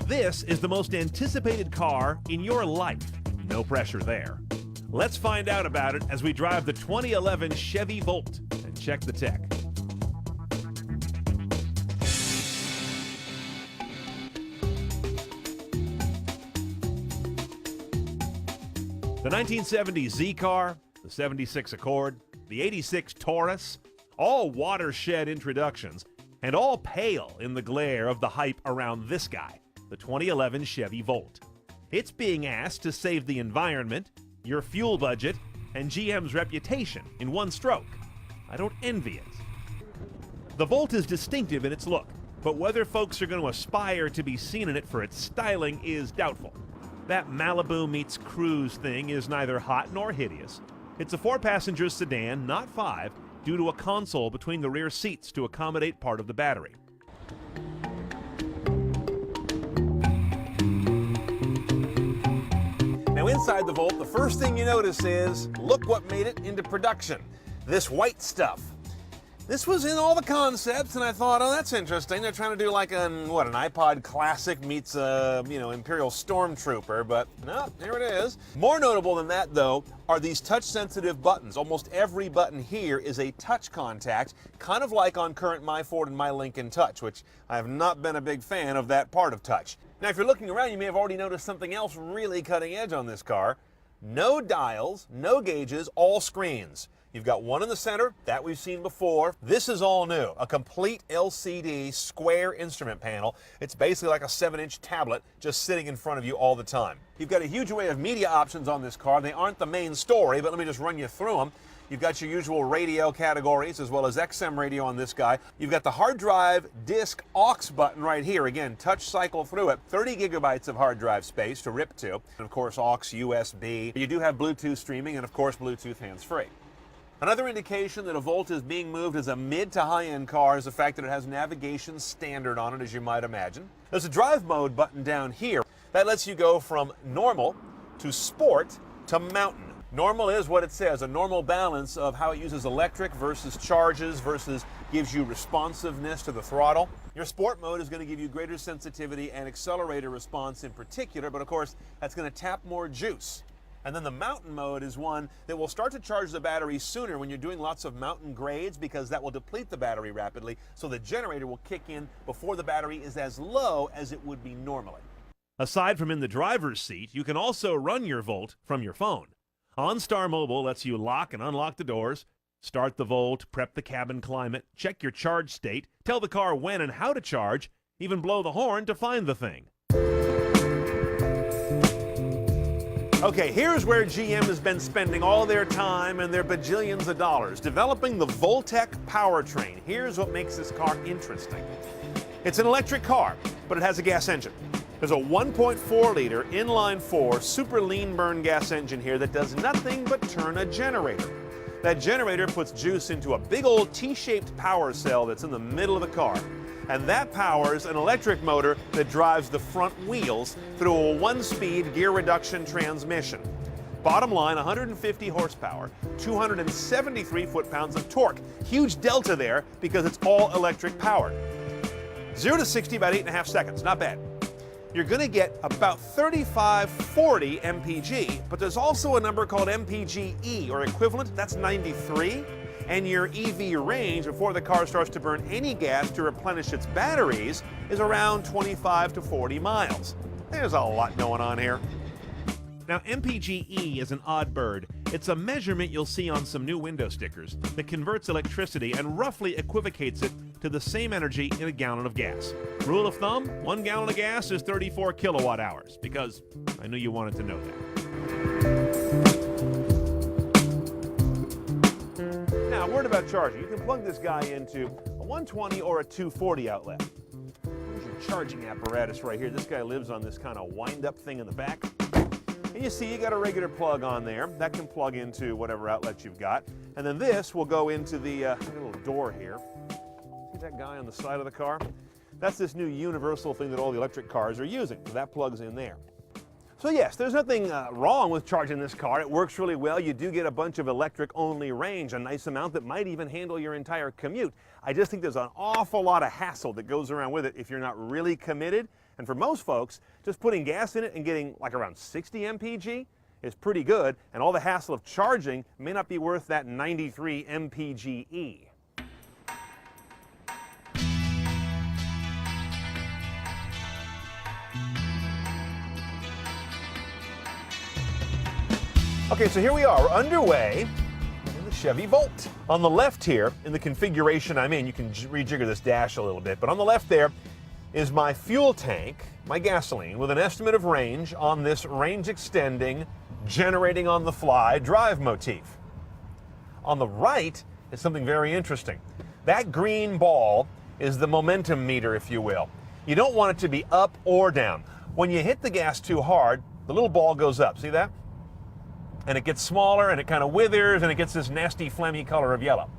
This is the most anticipated car in your life. No pressure there. Let's find out about it as we drive the 2011 Chevy Volt and check the tech. The 1970 Z car, the 76 Accord, the 86 Taurus, all watershed introductions, and all pale in the glare of the hype around this guy, the 2011 Chevy Volt. It's being asked to save the environment, your fuel budget, and GM's reputation in one stroke. I don't envy it. The Volt is distinctive in its look, but whether folks are going to aspire to be seen in it for its styling is doubtful. That Malibu meets cruise thing is neither hot nor hideous. It's a 4-passenger sedan, not 5, due to a console between the rear seats to accommodate part of the battery. Now inside the Volt, the first thing you notice is, look what made it into production. This white stuff. This was in all the concepts, and I thought, oh, that's interesting. They're trying to do like an iPod Classic meets Imperial Stormtrooper, but no, here it is. More notable than that, though, are these touch-sensitive buttons. Almost every button here is a touch contact, kind of like on current My Ford and My Lincoln Touch, which I have not been a big fan of that part of touch. Now, if you're looking around, you may have already noticed something else really cutting edge on this car. No dials, no gauges, all screens. You've got one in the center, that we've seen before. This is all new, a complete LCD square instrument panel. It's basically like a 7-inch tablet just sitting in front of you all the time. You've got a huge array of media options on this car. They aren't the main story, but let me just run you through them. You've got your usual radio categories as well as XM radio on this guy. You've got the hard drive disk aux button right here. Again, touch cycle through it. 30 gigabytes of hard drive space to rip to. And of course, aux, USB. You do have Bluetooth streaming and of course, Bluetooth hands-free. Another indication that a Volt is being moved as a mid to high-end car is the fact that it has navigation standard on it, as you might imagine. There's a drive mode button down here that lets you go from normal to sport to mountain. Normal is what it says, a normal balance of how it uses electric versus charges versus gives you responsiveness to the throttle. Your sport mode is going to give you greater sensitivity and accelerator response in particular, but of course that's going to tap more juice. And then the mountain mode is one that will start to charge the battery sooner when you're doing lots of mountain grades, because that will deplete the battery rapidly, so the generator will kick in before the battery is as low as it would be normally. Aside from in the driver's seat, you can also run your Volt from your phone. OnStar Mobile lets you lock and unlock the doors, start the Volt, prep the cabin climate, check your charge state, tell the car when and how to charge, even blow the horn to find the thing. Okay, here's where GM has been spending all their time and their bajillions of dollars, developing the Voltec powertrain. Here's what makes this car interesting. It's an electric car, but it has a gas engine. There's a 1.4-liter inline-4 super lean burn gas engine here that does nothing but turn a generator. That generator puts juice into a big old T-shaped power cell that's in the middle of the car. And that powers an electric motor that drives the front wheels through a 1-speed gear reduction transmission. Bottom line, 150 horsepower, 273 foot-pounds of torque. Huge delta there because it's all electric powered. 0 to 60 about 8.5 seconds, not bad. You're going to get about 3540 mpg, but there's also a number called mpge, or equivalent, that's 93. And your EV range before the car starts to burn any gas to replenish its batteries is around 25 to 40 miles. There's a lot going on here. Now, mpge is an odd bird. It's a measurement you'll see on some new window stickers that converts electricity and roughly equivocates it to the same energy in a gallon of gas. Rule of thumb, 1 gallon of gas is 34 kilowatt hours, because I knew you wanted to know that. Now, a word about charging. You can plug this guy into a 120 or a 240 outlet. Here's your charging apparatus right here. This guy lives on this kind of wind-up thing in the back. And you see you got a regular plug on there. That can plug into whatever outlet you've got. And then this will go into the little door here. See that guy on the side of the car? That's this new universal thing that all the electric cars are using. So that plugs in there. So yes, there's nothing wrong with charging this car. It works really well. You do get a bunch of electric-only range, a nice amount that might even handle your entire commute. I just think there's an awful lot of hassle that goes around with it if you're not really committed. And for most folks, just putting gas in it and getting like around 60 mpg is pretty good, and all the hassle of charging may not be worth that 93 mpge. Okay, so here we are. We're underway in the Chevy Volt. On the left here, in the configuration I'm in, you can rejigger this dash a little bit, but on the left there is my fuel tank, my gasoline, with an estimate of range on this range-extending, generating on the fly drive motif. On the right is something very interesting. That green ball is the momentum meter, if you will. You don't want it to be up or down. When you hit the gas too hard, the little ball goes up. See that? And it gets smaller and it kind of withers and it gets this nasty phlegmy color of yellow.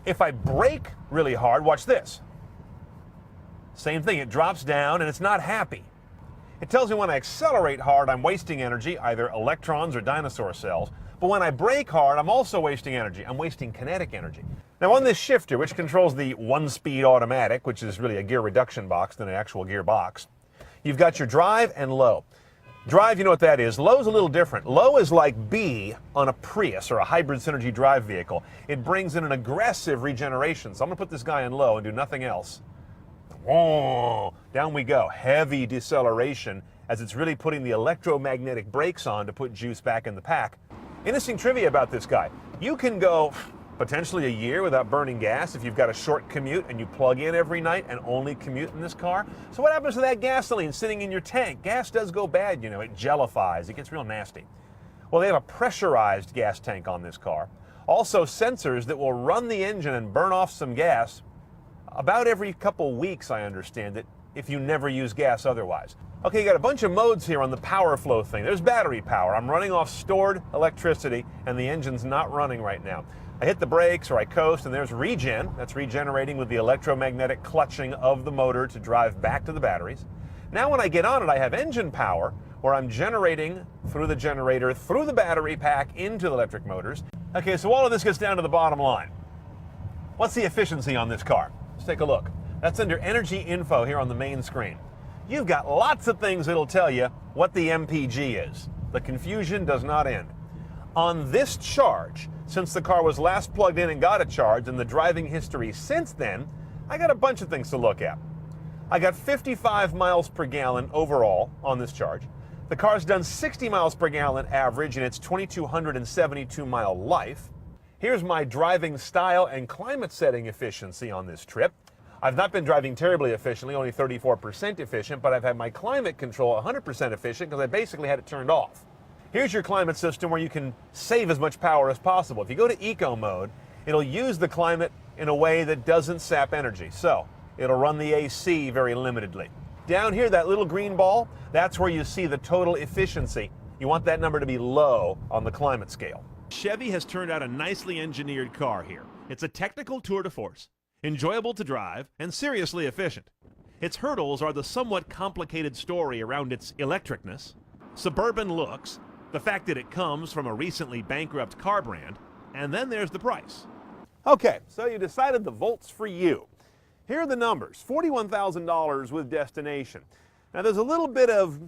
If I brake really hard, watch this. Same thing, it drops down and it's not happy. It tells me when I accelerate hard, I'm wasting energy, either electrons or dinosaur cells. But when I brake hard, I'm also wasting energy. I'm wasting kinetic energy. Now on this shifter, which controls the one-speed automatic, which is really a gear reduction box than an actual gearbox, you've got your drive and low. Drive, you know what that is. Low's a little different. Low is like B on a Prius or a hybrid synergy drive vehicle. It brings in an aggressive regeneration. So I'm going to put this guy in low and do nothing else. Whoa, down we go. Heavy deceleration as it's really putting the electromagnetic brakes on to put juice back in the pack. Interesting trivia about this guy. You can go potentially a year without burning gas if you've got a short commute and you plug in every night and only commute in this car. So what happens to that gasoline sitting in your tank? Gas does go bad, you know, it jellifies, it gets real nasty. Well, they have a pressurized gas tank on this car. Also sensors that will run the engine and burn off some gas about every couple weeks, I understand it, if you never use gas otherwise. Okay, you got a bunch of modes here on the power flow thing. There's battery power. I'm running off stored electricity and the engine's not running right now. I hit the brakes or I coast and there's regen. That's regenerating with the electromagnetic clutching of the motor to drive back to the batteries. Now when I get on it, I have engine power where I'm generating through the generator, through the battery pack into the electric motors. Okay, so all of this gets down to the bottom line. What's the efficiency on this car? Let's take a look. That's under energy info here on the main screen. You've got lots of things that'll tell you what the MPG is. The confusion does not end. On this charge, since the car was last plugged in and got a charge, and the driving history since then, I got a bunch of things to look at. I got 55 miles per gallon overall on this charge. The car's done 60 miles per gallon average in its 2,272 mile life. Here's my driving style and climate setting efficiency on this trip. I've not been driving terribly efficiently, only 34% efficient, but I've had my climate control 100% efficient because I basically had it turned off. Here's your climate system where you can save as much power as possible. If you go to eco mode, it'll use the climate in a way that doesn't sap energy. So it'll run the AC very limitedly. Down here, that little green ball, that's where you see the total efficiency. You want that number to be low on the climate scale. Chevy has turned out a nicely engineered car here. It's a technical tour de force, enjoyable to drive, and seriously efficient. Its hurdles are the somewhat complicated story around its electricness, suburban looks, the fact that it comes from a recently bankrupt car brand, and then there's the price. Okay, so you decided the Volt's for you. Here are the numbers, $41,000 with destination. Now there's a little bit of,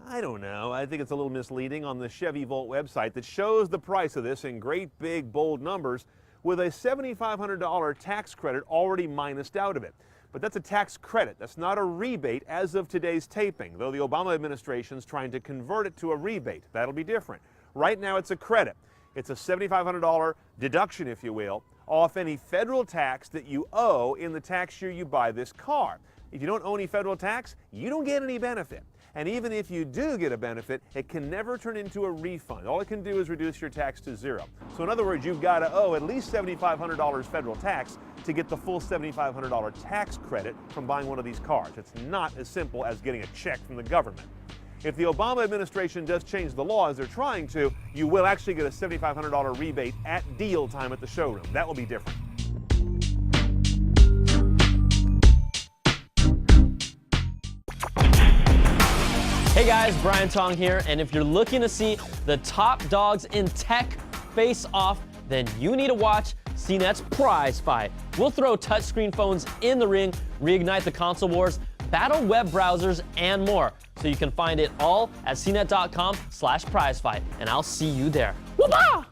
I don't know, I think it's a little misleading on the Chevy Volt website that shows the price of this in great big bold numbers with a $7,500 tax credit already minused out of it. But that's a tax credit. That's not a rebate as of today's taping, though the Obama administration's trying to convert it to a rebate. That'll be different. Right now it's a credit. It's a $7,500 deduction, if you will, off any federal tax that you owe in the tax year you buy this car. If you don't owe any federal tax, you don't get any benefit. And even if you do get a benefit, it can never turn into a refund. All it can do is reduce your tax to zero. So in other words, you've got to owe at least $7,500 federal tax to get the full $7,500 tax credit from buying one of these cars. It's not as simple as getting a check from the government. If the Obama administration does change the law, as they're trying to, you will actually get a $7,500 rebate at deal time at the showroom. That will be different. Hey guys, Brian Tong here, and if you're looking to see the top dogs in tech face off, then you need to watch CNET's prize fight. We'll throw touchscreen phones in the ring, reignite the console wars, battle web browsers, and more. So you can find it all at cnet.com/prizefight, and I'll see you there. Whoop-ah!